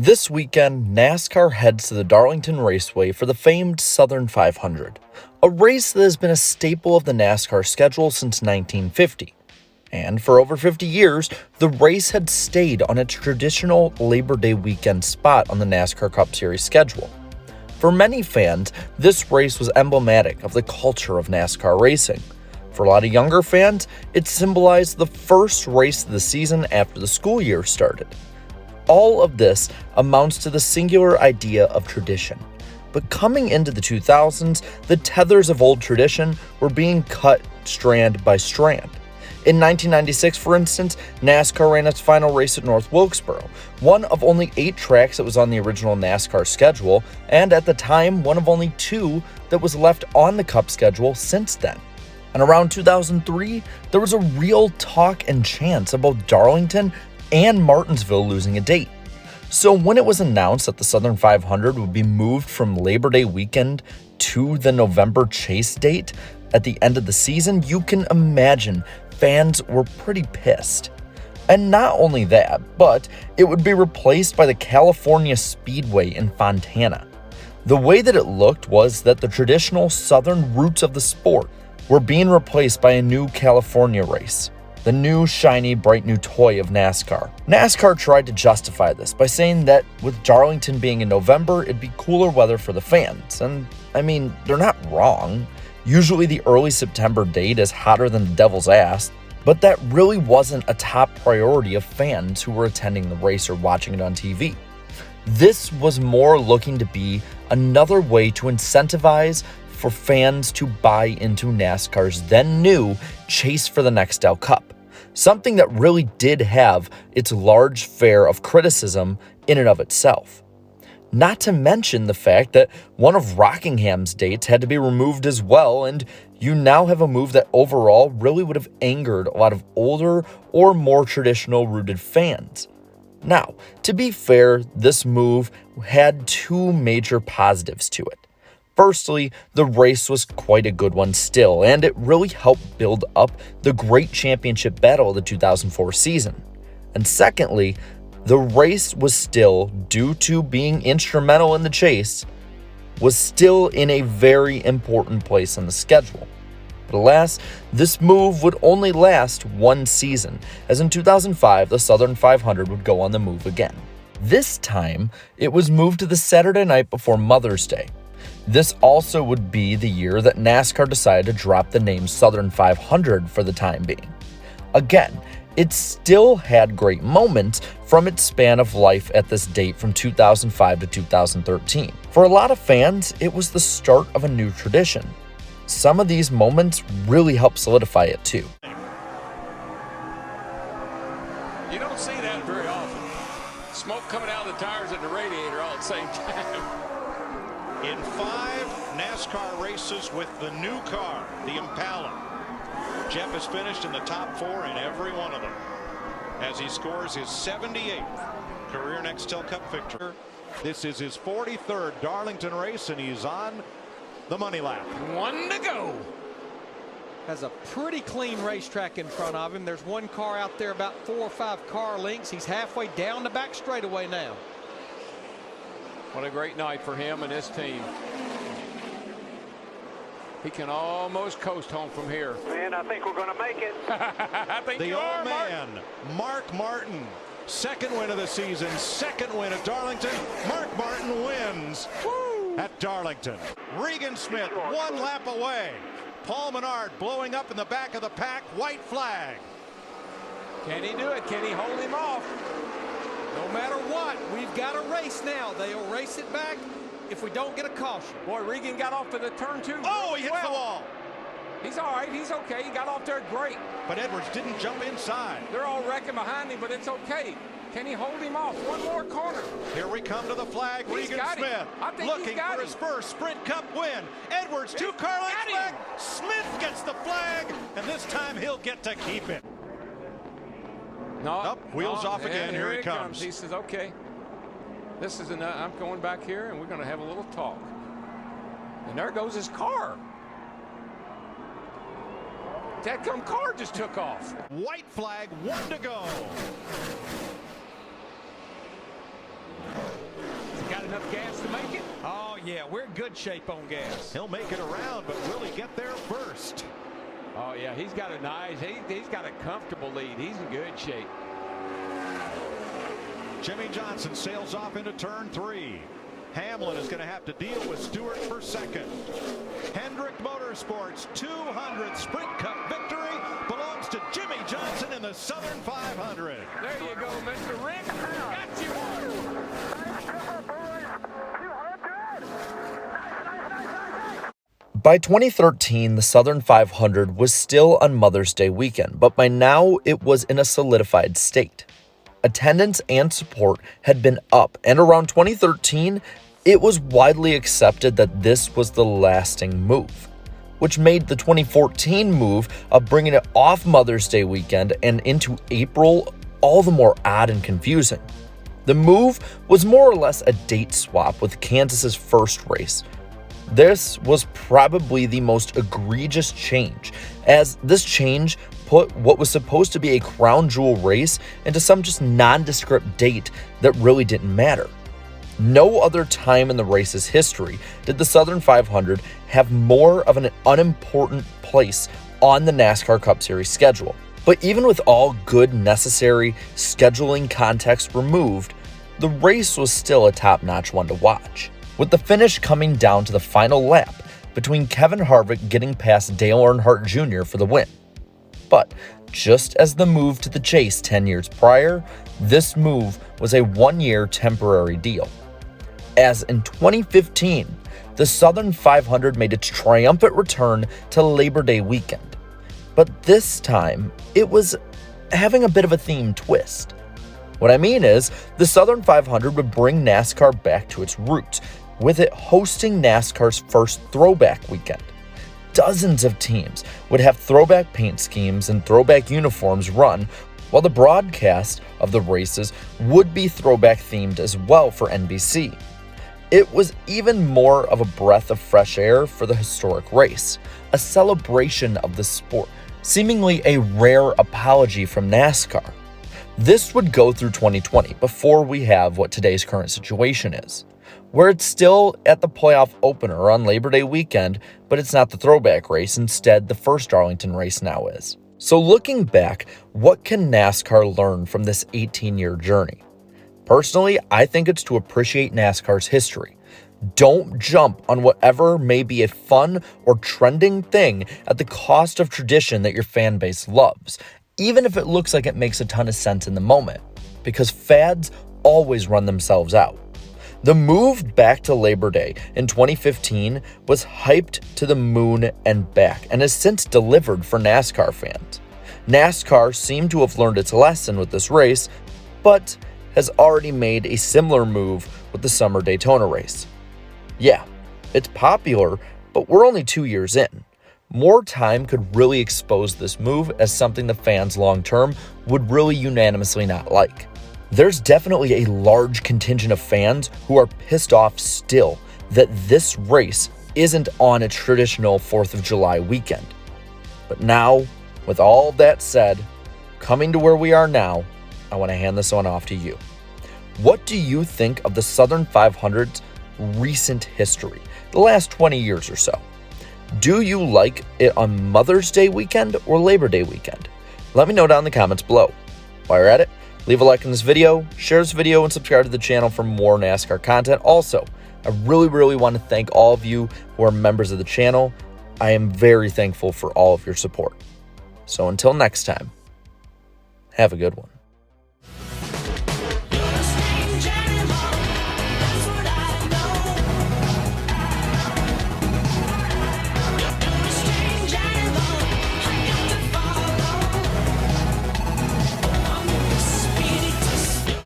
This weekend, NASCAR heads to the Darlington Raceway for the famed Southern 500, a race that has been a staple of the NASCAR schedule since 1950. And for over 50 years, the race had stayed on its traditional Labor Day weekend spot on the NASCAR Cup Series schedule. For many fans, this race was emblematic of the culture of NASCAR racing. For a lot of younger fans, it symbolized the first race of the season after the school year started. All of this amounts to the singular idea of tradition. But coming into the 2000s, the tethers of old tradition were being cut strand by strand. In 1996, for instance, NASCAR ran its final race at North Wilkesboro, one of only 8 tracks that was on the original NASCAR schedule, and at the time, one of only 2 that was left on the Cup schedule since then. And around 2003, there was a real talk and chance about Darlington and Martinsville losing a date. So when it was announced that the Southern 500 would be moved from Labor Day weekend to the November chase date at the end of the season, you can imagine fans were pretty pissed. And not only that, but it would be replaced by the California Speedway in Fontana. The way that it looked was that the traditional Southern roots of the sport were being replaced by a new California race. The new, shiny, bright new toy of NASCAR. NASCAR tried to justify this by saying that with Darlington being in November, it'd be cooler weather for the fans. And, I mean, they're not wrong. Usually the early September date is hotter than the devil's ass, but that really wasn't a top priority of fans who were attending the race or watching it on TV. This was more looking to be another way to incentivize for fans to buy into NASCAR's then new chase for the Nextel Cup, something that really did have its large share of criticism in and of itself. Not to mention the fact that one of Rockingham's dates had to be removed as well, and you now have a move that overall really would have angered a lot of older or more traditional rooted fans. Now, to be fair, this move had 2 major positives to it. Firstly, the race was quite a good one still, and it really helped build up the great championship battle of the 2004 season. And secondly, the race was still, due to being instrumental in the chase, was still in a very important place on the schedule. But alas, this move would only last 1 season, as in 2005, the Southern 500 would go on the move again. This time, it was moved to the Saturday night before Mother's Day. This also would be the year that NASCAR decided to drop the name Southern 500 for the time being. Again, it still had great moments from its span of life at this date from 2005 to 2013. For a lot of fans, it was the start of a new tradition. Some of these moments really helped solidify it too. You don't see that very often. Smoke coming out of the tires and the radiator all at the same time. In 5 NASCAR races with the new car, the Impala, Jeff has finished in the top 4 in every one of them as he scores his 78th career Nextel Cup victory. This is his 43rd Darlington race, and he's on the money lap. 1 to go. Has a pretty clean racetrack in front of him. There's one car out there about 4 or 5 car lengths. He's halfway down the back straightaway now. What a great night for him and his team. He can almost coast home from here. Man, I think we're going to make it. I think the old man, Mark Martin. 2nd win of the season, 2nd win at Darlington. Mark Martin wins at Darlington. Regan Smith 1 lap away. Paul Menard blowing up in the back of the pack. White flag. Can he do it? Can he hold him off? No matter what, we've got a race now. They'll race it back if we don't get a caution. Boy, Regan got off to the turn 2. Oh, he hits the wall. He's all right. He's okay. He got off there great. But Edwards didn't jump inside. They're all wrecking behind him, but it's okay. Can he hold him off? 1 more corner. Here we come to the flag. Regan Smith looking for his first Sprint Cup win. Edwards 2 car lengths back. Smith gets the flag, and this time he'll get to keep it. No, wheels off again. Here he comes. He says, okay, this is enough. I'm going back here, and we're going to have a little talk. And there goes his car. That car just took off. White flag, 1 to go. yeah, we're in good shape on gas. He'll make it around, but will he get there first? Oh, yeah, he's got a nice, he's got a comfortable lead. He's in good shape. Jimmy Johnson sails off into turn 3. Hamlin is going to have to deal with Stewart for second. Hendrick Motorsports 200 Sprint Cup victory belongs to Jimmy Johnson in the Southern 500. There you go, Mr. Rick. Got you one. By 2013, the Southern 500 was still on Mother's Day weekend, but by now it was in a solidified state. Attendance and support had been up, and around 2013, it was widely accepted that this was the lasting move, which made the 2014 move of bringing it off Mother's Day weekend and into April all the more odd and confusing. The move was more or less a date swap with Kansas's first race. This was probably the most egregious change, as this change put what was supposed to be a crown jewel race into some just nondescript date that really didn't matter. No other time in the race's history did the Southern 500 have more of an unimportant place on the NASCAR Cup Series schedule. But even with all good necessary scheduling context removed, the race was still a top-notch one to watch, with the finish coming down to the final lap between Kevin Harvick getting past Dale Earnhardt Jr. for the win. But just as the move to the chase 10 years prior, this move was a one-year temporary deal. As in 2015, the Southern 500 made its triumphant return to Labor Day weekend. But this time, it was having a bit of a theme twist. What I mean is, the Southern 500 would bring NASCAR back to its roots, with it hosting NASCAR's first throwback weekend. Dozens of teams would have throwback paint schemes and throwback uniforms run, while the broadcast of the races would be throwback themed as well for NBC. It was even more of a breath of fresh air for the historic race, a celebration of the sport, seemingly a rare apology from NASCAR. This would go through 2020 before we have what today's current situation is, where it's still at the playoff opener on Labor Day weekend, but it's not the throwback race. Instead, the first Darlington race now is. So looking back, what can NASCAR learn from this 18-year journey? Personally, I think it's to appreciate NASCAR's history. Don't jump on whatever may be a fun or trending thing at the cost of tradition that your fan base loves, even if it looks like it makes a ton of sense in the moment, because fads always run themselves out. The move back to Labor Day in 2015 was hyped to the moon and back and has since delivered for NASCAR fans. NASCAR seemed to have learned its lesson with this race, but has already made a similar move with the Summer Daytona race. Yeah, it's popular, but we're only 2 years in. More time could really expose this move as something the fans long-term would really unanimously not like. There's definitely a large contingent of fans who are pissed off still that this race isn't on a traditional 4th of July weekend. But now, with all that said, coming to where we are now, I want to hand this one off to you. What do you think of the Southern 500's recent history, the last 20 years or so? Do you like it on Mother's Day weekend or Labor Day weekend? Let me know down in the comments below. While you're at it, leave a like on this video, share this video, and subscribe to the channel for more NASCAR content. Also, I really want to thank all of you who are members of the channel. I am very thankful for all of your support. So until next time, have a good one.